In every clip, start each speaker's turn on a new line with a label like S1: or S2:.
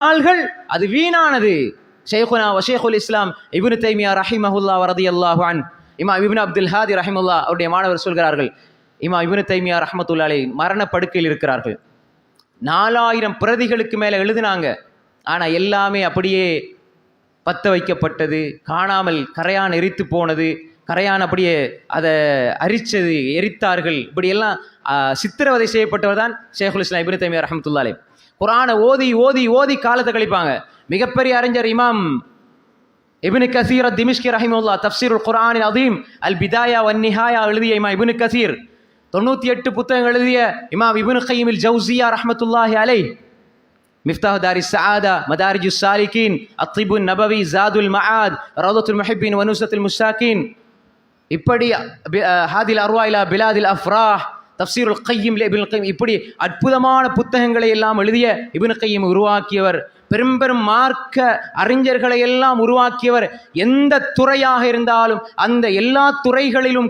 S1: நாள்கள் அது வீணானது. ஷேகுனா ஷேகுல் இஸ்லாம் இப்னு தைமியா ரஹிமஹுல்லாஹ் ரலியல்லாஹு அன்ஹு, இமாம் இப்னு அப்துல் ஹாதி ரஹிமஹுல்லாஹ் அவருடைய மாணவர் சொல்கிறார்கள், இமாம் இப்னு தைமியா ரஹ்மத்துல்லாஹி அலைஹி மரணப்படுக்கையில் இருக்கிறார்கள். 4000 பிரதிகளுக்கு மேலே எழுதினாங்க. ஆனால் எல்லாமே அப்படியே பற்ற வைக்கப்பட்டது, காணாமல் கரையான் எரித்து போனது, கரையான் அப்படியே அதை அரிச்சது, எரித்தார்கள். இப்படியெல்லாம் சித்திரவதை செய்யப்பட்டவர் தான் ஷேகுல் இஸ்லாம் இப்னு தைமியா ரஹ்மத்துல்லாஹி அலைஹி. குர்ஆனை ஓதி ஓதி ஓதி காலத்தை கழிப்பாங்க. மிகப்பெரிய அறிஞர் இமாம் இப்னு கசீர் திமிஷ்கி ரஹிமஹுல்லாஹ் தஃப்சீருல் குர்ஆனில் அதீம் அல் பிதாயா வன் நிஹாயா எழுதிய இமாம் இப்னு கசீர், 98 புத்தகங்கள் எழுதிய இமாம் இப்னு கய்யிமில் ஜௌசியா ரஹ்மத்துல்லாஹி அலைஹி, மிஃப்தாஹ் தாரிஸ் ஸஆதா, மதாரிஜுஸ் சாலிகீன், அத்திபுன் நபவி, ஜாதுல் மஆத், ரௌதத்துல் முஹிப்பீன் வ நுஸ்ரத்துல் முஸ்தாகீன், இப்படி ஹாதில் அர்வா இலா பிலாதில் அஃப்ராஹ், தஃப்சீருல் கய்யிம் இப்னு கய்யிம், இப்படி அற்புதமான புத்தகங்களை எல்லாம் எழுதிய இப்னு கய்யிம் உருவாக்கியவர். பெரும் பெரும் மார்க்க அறிஞர்களை எல்லாம் உருவாக்கியவர். எந்த துறையாக இருந்தாலும் அந்த எல்லா துறைகளிலும்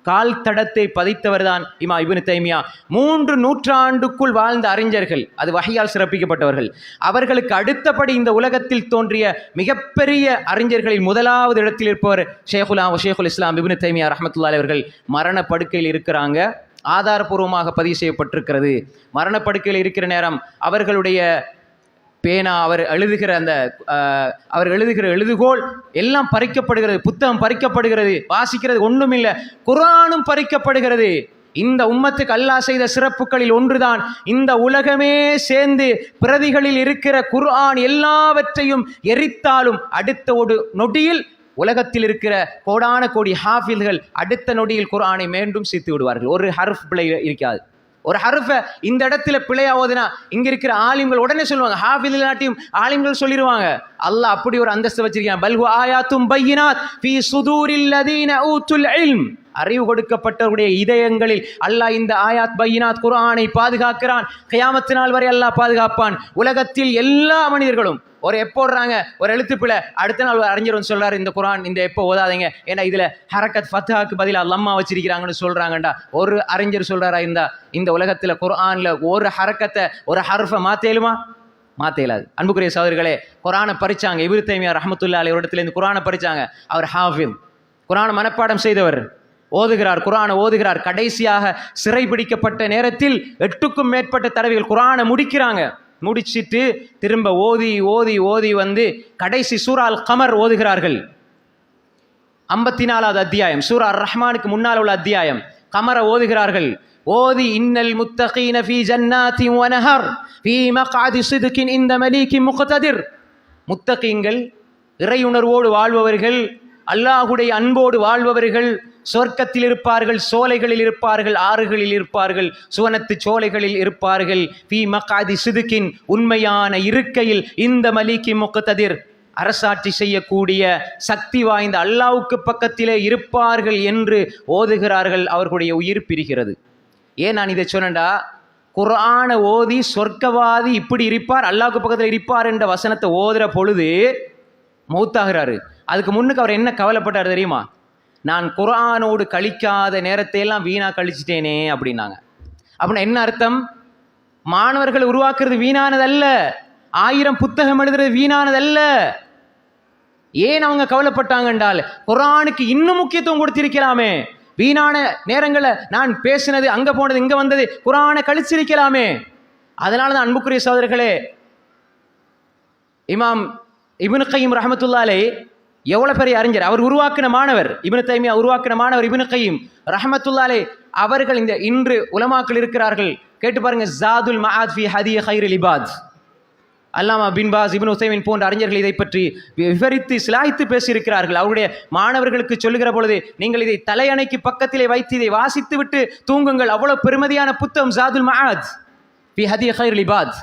S1: கால் தடத்தை பதித்தவர் தான் இமாம் இப்னு தைமியா. 3 நூற்றாண்டுக்குள் வாழ்ந்த அறிஞர்கள், அது வஹையால் சிறப்பிக்கப்பட்டவர்கள். அவர்களுக்கு அடுத்தபடி இந்த உலகத்தில் தோன்றிய மிகப்பெரிய அறிஞர்களில் முதலாவது இடத்தில் இருப்பவர் ஷேகுல் இஸ்லாம் இப்னு தைமியா ரஹ்மத்துல்லாஹி அலைஹி அவர்கள் மரணப்படுக்கையில் இருக்கிறாங்க. ஆதாரபூர்வமாக பதிவு செய்யப்பட்டிருக்கிறது. மரணப்படுக்கையில் இருக்கிற நேரம் அவர்களுடைய பேனா, அவர் எழுதுகிற எழுதுகோல் எல்லாம் பறிக்கப்படுகிறது, புத்தகம் பறிக்கப்படுகிறது, வாசிக்கிறது ஒன்றும் இல்லை, குர்ஆனும் பறிக்கப்படுகிறது. இந்த உம்மத்துக்கு அல்லாஹ் செய்த சிறப்புகளில் ஒன்றுதான், இந்த உலகமே சேர்ந்து பிரதிகளில் இருக்கிற குர்ஆன் எல்லாவற்றையும் எரித்தாலும் அடுத்த ஒரு நொடியில் உலகத்தில் இருக்கிற கோடான கோடி ஹாஃபில்கள் அடுத்த நொடியில் குர்ஆனை மீண்டும் சேர்த்து விடுவார்கள். ஒரு ஹர்ஃப் பிழை இருக்காது. ஒரு ஹர்ஃபை இந்த இடத்துல பிழையா ஓதுனா இங்க இருக்கிற ஆலிம்கள் உடனே சொல்லுவாங்க, ஹாஃபில் இல்லாட்டியும் ஆலிம்கள் சொல்லிடுவாங்க. அல்லாஹ் அப்படி ஒரு அந்தஸ்து வச்சிருக்கான். பல்ஹு ஆயாத்தும் பையினாத் ஃபீ சுதூரில் லதீன ஊத்துல் இல்ம், அறிவு கொடுக்கப்பட்டவருடைய இதயங்களில் அல்லாஹ் இந்த ஆயாத் பையினாத் குர்ஆனை பாதுகாக்கிறான். கியாமத் நாள் வரை அல்லாஹ் பாதுகாப்பான். உலகத்தில் எல்லா மனிதர்களும் ஒரு எப்போடுறாங்க, ஒரு எழுத்து பிழை, அடுத்த நாள் ஒரு அறிஞர் சொல்றாரு, இந்த குர்ஆன் இந்த எப்போ ஓதாதீங்க, ஏன்னா இதுல ஹரக்கத் ஃபத்ஹாக்கு பதிலாக லம்மா வச்சிருக்கிறாங்கன்னு சொல்றாங்கண்டா. ஒரு அறிஞர் சொல்றாரா இந்த உலகத்துல குர்ஆன்ல ஒரு ஹரக்கத்தை, ஒரு ஹர்ஃபை மாத்தேலுமா? மாத்தேலாது. அன்புக்குரிய சகோதரர்களே, குர்ஆனை பறிச்சாங்க. இப்னு தைமியா ரஹ்மத்துல்லாஹி அலைஹி ஒரு இடத்துல இந்த குர்ஆனை பறிச்சாங்க. அவர் ஹாஃபில், குர்ஆனை மனப்பாடம் செய்தவர், ஓதுகிறார், குர்ஆனை ஓதுகிறார். கடைசியாக சிறை பிடிக்கப்பட்ட நேரத்தில் 8க்கும் மேற்பட்ட தடவைகள் குர்ஆனை முடிக்கிறாங்க. முடிச்சிட்டு திரும்ப ஓதி ஓதி ஓதி வந்து கடைசி சூரா அல் கமர் ஓதுகிறார்கள். 54வது அத்தியாயம், சூரா அர் ரஹ்மானுக்கு முன்னால் உள்ள அத்தியாயம். கமரை ஓதுகிறார்கள். ஓதி இன்னல் முத்தகீன ஃபீ ஜன்னாத்தின் வ நஹர் ஃபீ மக்அதி சித்கின் இன்த மலீகின் முக்ததிர், முத்தகீன்கள், இறையுணர்வோடு வாழ்பவர்கள், அல்லாஹுடைய அன்போடு வாழ்பவர்கள் சொர்க்கத்தில் இருப்பார்கள், சோலைகளில் இருப்பார்கள், ஆறுகளில் இருப்பார்கள், சுவனத்து சோலைகளில் இருப்பார்கள். ஃபீ மக்அதி சித்கின், உண்மையான இருக்கையில், இந்த மலீகி முக்ததிர், அரசாட்சி செய்யக்கூடிய சக்தி வாய்ந்த அல்லாஹ்வுக்கு பக்கத்திலே இருப்பார்கள் என்று ஓதுகிறார்கள். அவர்களுடைய உயிர் பிரிகிறது. ஏன் நான் இதை சொன்னேன்டா, குர்ஆனை ஓதி சொர்க்கவாதி இப்படி இருப்பார், அல்லாஹ்வுக்கு பக்கத்தில் இருப்பார் என்ற வசனத்தை ஓதுற பொழுது மௌத்தாகிறாரு. அதுக்கு முன்னுக்கு அவர் என்ன கவலைப்பட்டார் தெரியுமா? நான் குர்ஆனோடு கழிக்காத நேரத்தை எல்லாம் வீணா கழிச்சிட்டேனே அப்படின்னாங்க. அப்படின்னா என்ன அர்த்தம்? மாணவர்கள் உருவாக்குறது வீணானதல்ல, 1000 புத்தகம் எழுதுறது வீணானதல்ல. ஏன் அவங்க கவலைப்பட்டாங்க என்றால், குர்ஆனுக்கு இன்னும் முக்கியத்துவம் கொடுத்திருக்கலாமே. வீணான நேரங்களை நான் பேசினது, அங்க போனது, இங்க வந்தது, குர்ஆனை கழிச்சிருக்கலாமே. அதனால தான் அன்புக்குரிய சகோதரர்களே, இமாம் இப்னு கய்யிம் ரஹ்மத்துல்லாஹி அலைஹி எவ்வளவு பெரிய அறிஞர், அவர் உருவாக்கின மாணவர், இப்னு தைமியா உருவாக்கின மாணவர் இப்னு கய்யிம் ரஹ்மத்துல்லாஹி அலைஹி அவர்கள் இந்த இன்று உலமாக்கள் இருக்கிறார்கள். கேட்டு பாருங்க, ஜாதுல் மஆத் ஃபீ ஹதி கைரில் இபாத், அல்லாமா பின் பாஸ், இப்னு உதைமின் போன்ற அறிஞர்கள் இதை பற்றி விவரித்து சிலாய்த்து பேசியிருக்கிறார்கள். அவருடைய மாணவர்களுக்கு சொல்லுகிற பொழுது, நீங்கள் இதை தலையணைக்கு பக்கத்திலே வைத்து இதை வாசித்து விட்டு தூங்குங்கள், அவ்வளவு பெருமதியான புத்தகம் ஜாதுல் மஆத் ஃபீ ஹதி கைரில் இபாத்.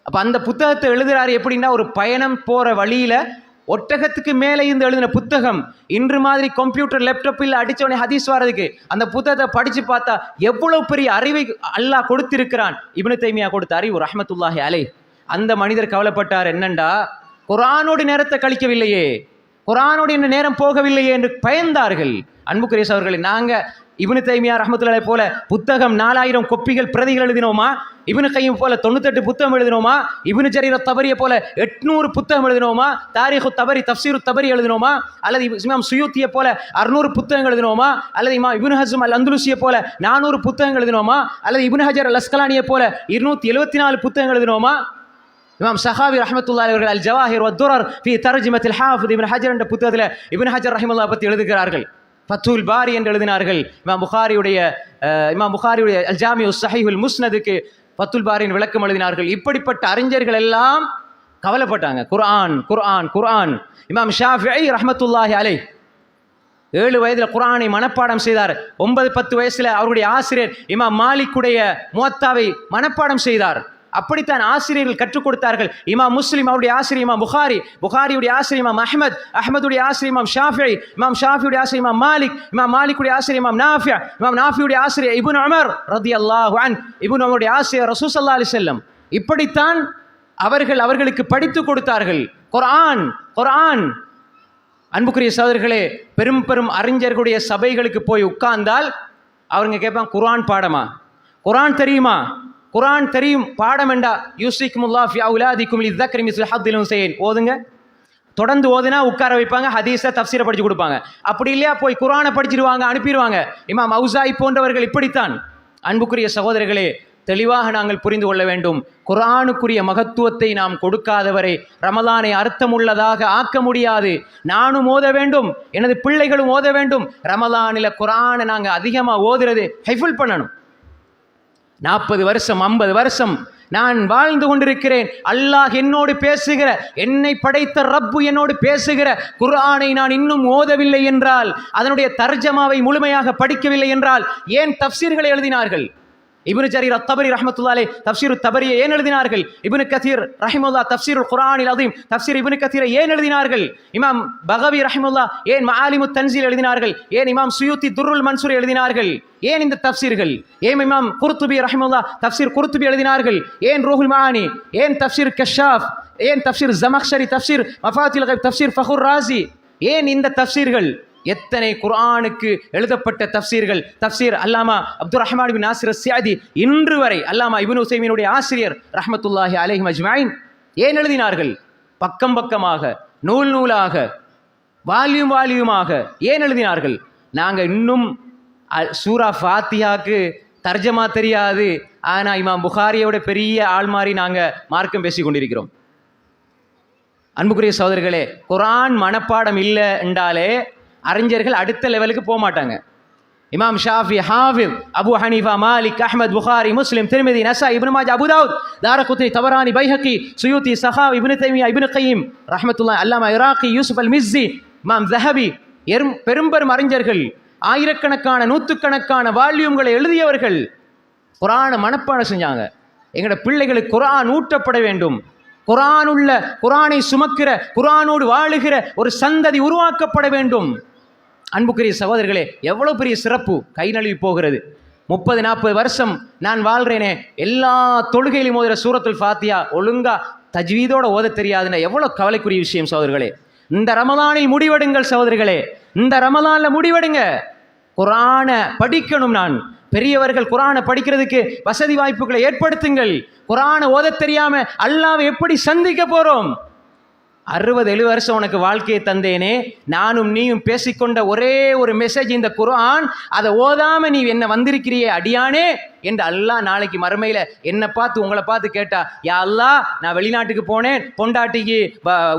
S1: அப்ப அந்த புத்தகத்தை எழுதுறாரு எப்படின்னா, ஒரு பயணம் போற வழியில ஒட்டகத்துக்கு மேலே இருந்து எழுதின புத்தகம். இன்று மாதிரி கம்ப்யூட்டர் லேப்டாப்பில் அடிச்சவனே ஹதீஸ் வாரதுக்கு அந்த புத்தகத்தை படிச்சு பார்த்தா எவ்வளவு பெரிய அறிவை அல்லாஹ் கொடுத்திருக்கிறான். இப்னு தைமியா கொடுத்த அறிவு ரஹ்மத்துல்லாஹி அலைஹி. அந்த மனிதர் கவலைப்பட்டார், என்னண்டா குர்ஆனோடு நேரத்தை கழிக்கவில்லையே, குர்ஆனோடு என்ன நேரம் போகவில்லையே என்று பயந்தார்கள். அன்புக்குரிய சகோதரர்களே, நாங்க இப்னு தைமியா ரஹ்மத்துல்லாஹி போல புத்தகம் 4000 கொப்பிகள் பிரதிகள் எழுதினோமா? இப்னு கையும் போல 98 புத்தகம் எழுதினோமா? இப்னு ஜரீர் தபரிய போல 800 புத்தகம் எழுதினோமா? தாரீஹு தபரி தஃப்சீரு தபரி எழுதினோமா? அல்லது இமாம் சுயூத்தியை போல 600 புத்தகங்கள் எழுதினோமா? அல்லது இமாம் இப்னு ஹஸ்ம் அல் அந்துலுசியை போல 400 புத்தகங்கள் எழுதினோமா? அல்லது இப்னு ஹஜர் அல் அஸ்கலானியை போல 274 புத்தகங்கள் எழுதினோமா? இமாம் ஸஹாவி ரஹ்மத்துல்லாஹி அவர்கள் அல் ஜவாஹிர் வத்துரர் ஃபி தர்ஜுமத்தில் ஹாஃபிஸ் இப்னு ஹஜர் என்ற புத்தகத்தில் இப்னு ஹஜர் ரஹிமஹுல்லாஹ் பற்றி எழுதுகிறார்கள். ஃபத்துல் பாரி என்று எழுதினார்கள். இமாம் புகாரியுடைய அல் ஜாமிஉ ஸஹீஹுல் முஸ்னதுக்கு ஃபத்துல் பாரியின் விளக்கம் எழுதினார்கள். இப்படிப்பட்ட அறிஞர்கள் எல்லாம் கவலைப்பட்டாங்க, குர்ஆன் குர்ஆன் குர்ஆன். இமாம் ஷாஃபிஈ ரஹ்மத்துல்லாஹி அலைஹ் 7 வயதில் குர்ஆனை மனப்பாடம் செய்தார். 9-10 வயசுல அவருடைய ஆசிரியர் இமாம் மாலிக்குடைய முவத்தாவை மனப்பாடம் செய்தார். அப்படித்தான் ஆசிரியர்கள் கற்றுக் கொடுத்தார்கள். இமாம் முஸ்லிம் அவருடைய ஆசிரியர் இமாம் புகாரியுடைய ஆசிரியர் இமாம் அஹ்மதுடைய ஆசிரியர் இமாம் ஷாஃபியுடைய ஆசிரியர் இமாம் மாலிக்குடைய ஆசிரியர் இமாம் நாஃபியுடைய ஆசிரியர் இப்னு உமர் ரலியல்லாஹு அன்ஹு, இப்னு உமருடைய ஆசிரியர் ரசூல் ஸல்லல்லாஹு அலைஹி வஸல்லம். இப்படித்தான் அவர்களுக்கு படித்துக் கொடுத்தார்கள் குர்ஆன் குர்ஆன். அன்புக்குரிய சகோதரர்களே, பெரும் பெரும் அறிஞர்களுடைய சபைகளுக்கு போய் உட்கார்ந்தால் அவங்க கேட்பாங்க, குர்ஆன் பாடமா? குர்ஆன் தெரியுமா? குர்ஆன் தெரியும் பாடம் என்றா யூசிக்குமுல்லாஹ் ஃபி அவுலாதிக்கும் லிذكر مثل حظ الأنثيين ஓதுங்க. தொடர்ந்து ஓதுனா உட்கார வைப்பாங்க, ஹதீஸை தஃப்சீரை படிச்சு கொடுப்பாங்க. அப்படி இல்லையா போய் குர்ஆனை படிச்சிருவாங்க, அனுப்பிடுவாங்க. இமாம் அவுசாஇ போன்றவர்கள் இப்படித்தான். அன்புக்குரிய சகோதரர்களே, தெளிவாக நாங்கள் புரிந்து கொள்ள வேண்டும். குர்ஆனுக்குரிய மகத்துவத்தை நாம் கொடுக்காதவரை ரமலானை அர்த்தமுள்ளதாக ஆக்க முடியாது. நானும் ஓத வேண்டும், எனது பிள்ளைகளும் ஓத வேண்டும். ரமலானில் குர்ஆனை நாங்கள் அதிகமாக ஓதுறது ஹிஃபுல் பண்ணணும். 40 வருஷம் 50 வருஷம் நான் வாழ்ந்து கொண்டிருக்கிறேன். அல்லாஹ் என்னோடு பேசுகிற, என்னை படைத்த ரப்பு என்னோடு பேசுகிற குர்ஆனை நான் இன்னும் ஓதவில்லை என்றால், அதனுடைய தர்ஜமாவை முழுமையாக படிக்கவில்லை என்றால், ஏன் தஃப்சீர்களை எழுதினார்கள்? இப்னு ஜரீர் அத்-தபரி ரஹ்மத்துல்லாஹி அலைஹி தஃப்சீரு தபரியை ஏன் எழுதினார்கள்? இப்னு கதீர் ரஹிமஹுல்லாஹ் தஃப்சீருல் குர்ஆனில் அதீம் தஃப்சீர் இப்னு கதீரை ஏன் எழுதினார்கள்? இமாம் பகவி ரஹிமஹுல்லாஹ் ஏன் மஆலிமுத் தன்சீல் எழுதினார்கள்? ஏன் இமாம் சுயூத்தி துர்ருல் மன்சூர் எழுதினார்கள்? ஏன் இந்த தஃப்சீர்கள்? ஏன் இமாம் குர்துபி ரஹிமஹுல்லாஹ் தஃப்சீர் குர்துபி எழுதினார்கள்? ஏன் ரூஹுல் மஆனி? ஏன் தஃப்சீர் கஷாஃப்? ஏன் தஃப்சீர் ஜமக்ஷரி? தஃப்சீர் மஃபாத்தில் கைப்? தஃப்சீர் ஃபஹுர் ராஸி? ஏன் இந்த தஃப்சீர்கள்? எத்தனை குர்ஆனுக்கு எழுதப்பட்ட தஃப்சீர்கள். தஃப்சீர் அல்லாமா அப்துர் ரஹ்மான் பின் நாசிர் அஸ்-ஸஅதி இன்று வரை அல்லாமா இப்னு உஸைமீனுடைய ஆசிரியர் ரஹ்மத்துல்லாஹி அலைஹிம் அஜ்மஈன் ஏன் எழுதினார்கள்? பக்கம் பக்கமாக, நூல் நூலாக, வால்யூமாக ஏன் எழுதினார்கள்? நாங்கள் இன்னும் சூரா ஃபாத்திஹாக்கு தர்ஜமா தெரியாது, ஆனால் இமாம் புகாரியோட பெரிய ஆள் மாதிரி நாங்கள் மார்க்கம் பேசி கொண்டிருக்கிறோம். அன்புக்குரிய சகோதரர்களே, குர்ஆன் மனப்பாடம் இல்லை என்றாலே அறிஞர்கள் அடுத்த லெவலுக்கு போக மாட்டாங்க. இமாம் ஷாஃபி, ஹாஃபிஸ், அபு ஹனீஃபா, மாலிக், அஹ்மத், புகாரி, முஸ்லிம், திர்மிதி, நஸாஇ, இப்னு மாஜா, அபு தாவூத், தாரகுத்னி, தபரானி, பைஹகி, சுயூத்தி, ஸஹாவி, இப்னு தைமியா, இப்னு கையிம் ரஹ்மத்துல்லாஹி, அல்லாமா இராக்கி, யூசுப் அல் மிஸ்ஸி, இமாம் ஸஹபி, பெரும் அறிஞர்கள், ஆயிரக்கணக்கான நூற்றுக்கணக்கான வால்யூம்களை எழுதியவர்கள் குர்ஆனை மனப்பாடம் செஞ்சாங்க. எங்களோட பிள்ளைகளுக்கு குர்ஆன் ஊட்டப்பட வேண்டும். குர்ஆனை சுமக்கிற, குர்ஆனோடு வாழுகிற ஒரு சந்ததி உருவாக்கப்பட வேண்டும். அன்புக்குரிய சகோதரர்களே, எவ்வளவு பெரிய சிறப்பு கை நழுவி போகிறது. 30-40 வருஷம் நான் வாழ்றேனே, எல்லா தொழுகையிலும் ஓதுற சூரத்துல் ஃபாத்திஹா ஒழுங்கா தஜ்வீதோட ஓத தெரியாதுன்னா எவ்வளவு கவலைக்குரிய விஷயம் சகோதரர்களே. இந்த ரமலானில் முடிவெடுங்கள் சகோதரர்களே, இந்த ரமலான்ல முடிவெடுங்க. குர்ஆனை படிக்கணும். நான் பெரியவர்கள் குர்ஆனை படிக்கிறதுக்கு வசதி வாய்ப்புகளை ஏற்படுத்துங்கள். குர்ஆனை ஓத தெரியாம அல்லாஹ்வை எப்படி சந்திக்க போறோம்? 60-70 வருஷம் உனக்கு வாழ்க்கையை தந்தேனே, நானும் நீயும் பேசிக்கொண்ட ஒரே ஒரு மெசேஜ் இந்த குர்ஆன். அதை ஓதாம நீ என்ன வந்திருக்கிறியே அடியானே என்று அல்லாஹ் நாளைக்கு மறுமையில என்னை பார்த்து உங்களை பார்த்து கேட்டா, யா அல்லாஹ், நான் வெளிநாட்டுக்கு போனேன், பொண்டாட்டிக்கு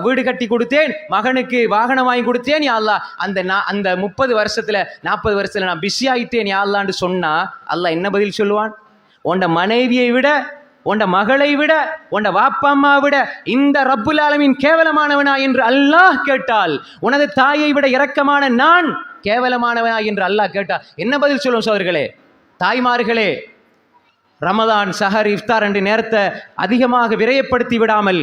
S1: வீடு கட்டி கொடுத்தேன், மகனுக்கு வாகனம் வாங்கி கொடுத்தேன், யா அல்லாஹ் அந்த 30 வருஷத்துல 40 வருஷத்துல நான் பிஸி ஆகிட்டேன் யா அல்லாஹ்னு சொன்னா அல்லாஹ் என்ன பதில் சொல்லுவான்? உன்ட மனைவியை விட, உண்ட மகளை விட, உண்ட வாப்பா அம்மா விட இந்த ரப்புல் ஆலமீன் கேவலமானவனா என்று அல்லாஹ் கேட்டால், உனது தாயை விட இரக்கமான நான் கேவலமானவனா என்று அல்லாஹ் கேட்டா என்ன பதில் சொல்லும் சகோதரர்களே? தாய்மார்களே, ரமதான், சஹர், இஃப்தார் என்ற நேரத்தை அதிகமாக விரயப்படுத்தி விடாமல்,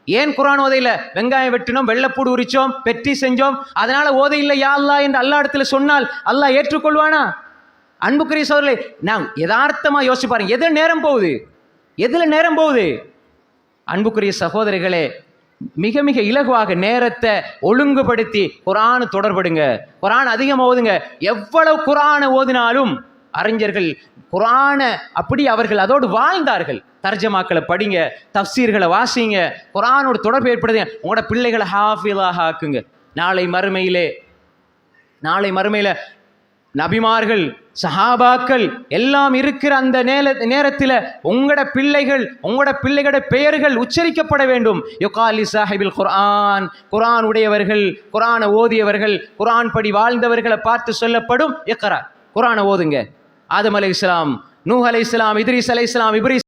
S1: ஏன் குர்ஆன் ஓதையில வெங்காயம் வெட்டினோம், வெள்ளப்பூடு உரிச்சோம், பெட்டி செஞ்சோம், அதனால ஓதையில்லை யா அல்லாஹ் என்று அல்லாஹ் இடத்துல சொன்னால் அல்லாஹ் ஏற்றுக்கொள்வானா? அன்புக்குரிய சகோதரர்களே, நான் யதார்த்தமா யோசிச்சு பாருங்க, எதுல நேரம் போகுது? அன்புக்குரிய சகோதரிகளே, மிக மிக இலகுவாக நேரத்தை ஒழுங்குபடுத்தி குர்ஆன் தொடர்படுங்க. குர்ஆன் அதிகமாக ஓதுங்க. எவ்வளவு குர்ஆனை ஓதினாலும் அறிஞர்கள் குர்ஆனை அப்படி அவர்கள் அதோடு வாழ்ந்தார்கள். தர்ஜமாக்களை படிங்க, தஃப்சீர்களை வாசிங்க, குர்ஆனோட தொடர்பு ஏற்படுத்துங்க. உங்களோட பிள்ளைகளை ஹாஃபிலாக ஆக்குங்க. நாளை மறுமையில நபிமார்கள் சஹாபாக்கள் எல்லாம் இருக்கிற அந்த நேரத்தில் உங்களோட பிள்ளைகளோட பெயர்கள் உச்சரிக்கப்பட வேண்டும். யுகாலி சாஹிபில் குர்ஆன், குர்ஆன் உடையவர்கள், குர்ஆனை ஓதியவர்கள், குர்ஆன் படி வாழ்ந்தவர்களை பார்த்து சொல்லப்படும் இக்ரா, குர்ஆனை ஓதுங்க. ஆதம் அலைஹிஸ்ஸலாம், நூஹ் அலைஹிஸ்ஸலாம், இத்ரீஸ் அலைஹிஸ்ஸலாம், இப்ரீஸ்